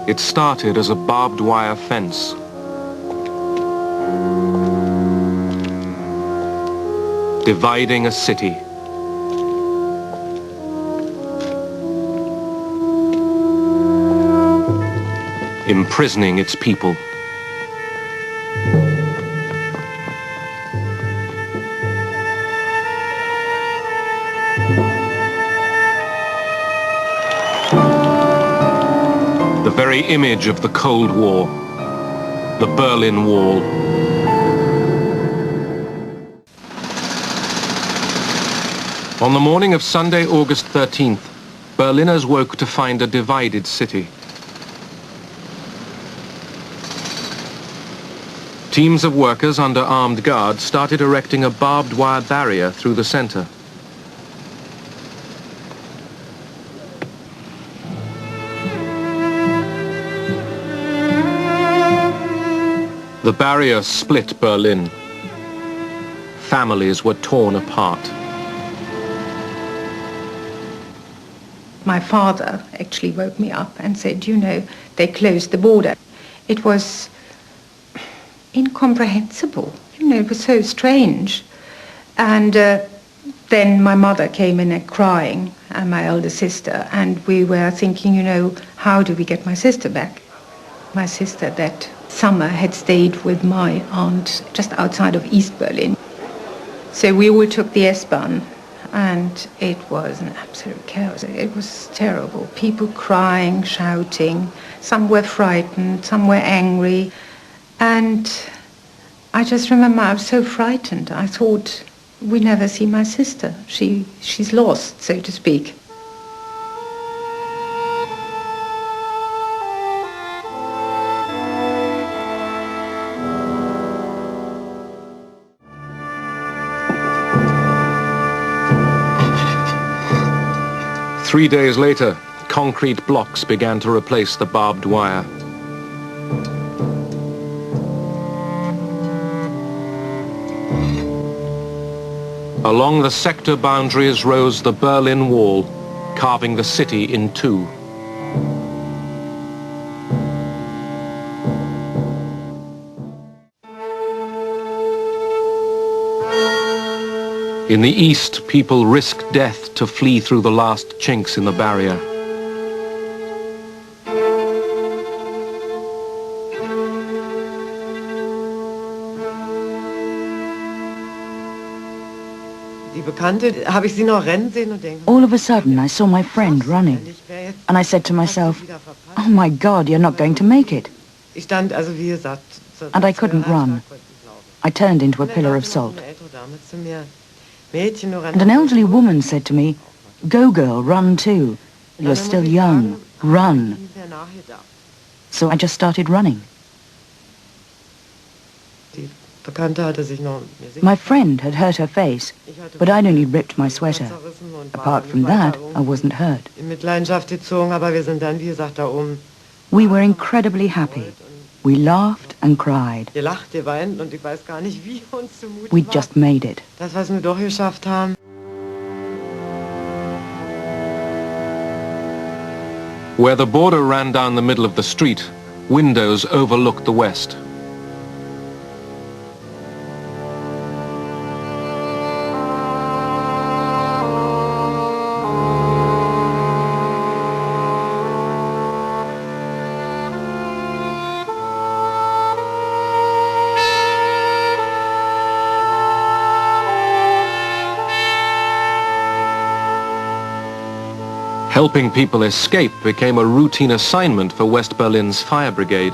It started as a barbed wire fence. Dividing a city. Imprisoning its people. The very image of the Cold War, the Berlin Wall. On the morning of Sunday, August 13th, Berliners woke to find a divided city. Teams of workers under armed guard started erecting a barbed wire barrier through the center. The barrier split Berlin. Families were torn apart. My father actually woke me up and said, you know, they closed the border. It was incomprehensible. You know, it was so strange. And then my mother came in crying, and my elder sister, and we were thinking, you know, how do we get my sister back? My sister that summer had stayed with my aunt just outside of East Berlin. So we all took the S-Bahn, and it was an absolute chaos. It was terrible. People crying, shouting. Some were frightened, some were angry. And I just remember I was so frightened. I thought, we never see my sister. She's lost, so to speak. Three days later, concrete blocks began to replace the barbed wire. Along the sector boundaries rose the Berlin Wall, carving the city in two. In the east, people risked death to flee through the last chinks in the barrier. All of a sudden, I saw my friend running, and I said to myself, oh my God, you're not going to make it. And I couldn't run. I turned into a pillar of salt. And an elderly woman said to me, go girl, run too. You're still young, run. So I just started running. My friend had hurt her face, but I'd only ripped my sweater. Apart from that, I wasn't hurt. We were incredibly happy. We laughed and cried. We'd just made it. Where the border ran down the middle of the street, windows overlooked the west. Helping people escape became a routine assignment for West Berlin's fire brigade.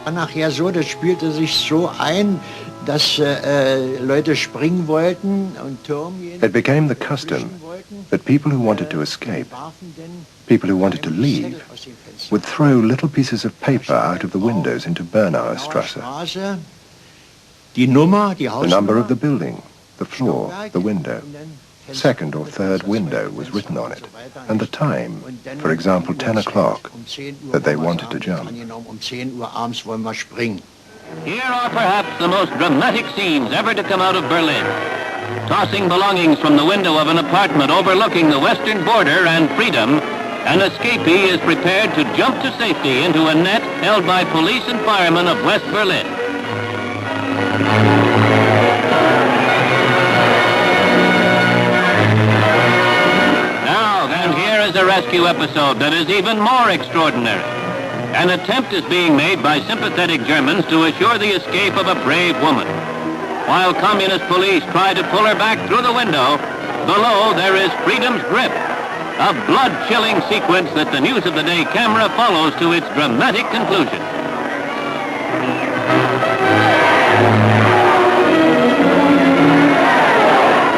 Nachher so, das spielte sich so ein, dass Leute springen wollten und Turm. It became the custom that people who wanted to escape, people who wanted to leave, would throw little pieces of paper out of the windows into Bernauer Strasse. The number of the building, the floor, the window. Second or third window was written on it, and the time, for example 10 o'clock, that they wanted to jump. Here are perhaps the most dramatic scenes ever to come out of Berlin. Tossing belongings from the window of an apartment overlooking the western border and freedom, An escapee is prepared to jump to safety into a net held by police and firemen of West Berlin. Now then, here is a rescue episode that is even more extraordinary. An attempt is being made by sympathetic Germans to assure the escape of a brave woman. While communist police try to pull her back through the window, below there is freedom's grip. A blood-chilling sequence that the News of the Day camera follows to its dramatic conclusion.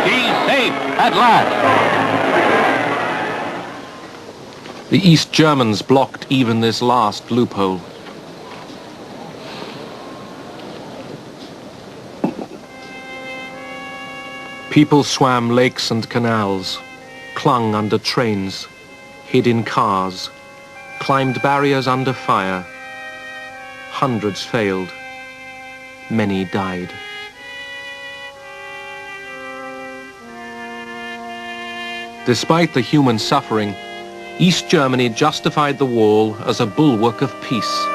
She's safe at last. The East Germans blocked even this last loophole. People swam lakes and canals, clung under trains, hid in cars, climbed barriers under fire. Hundreds failed. Many died. Despite the human suffering, East Germany justified the wall as a bulwark of peace.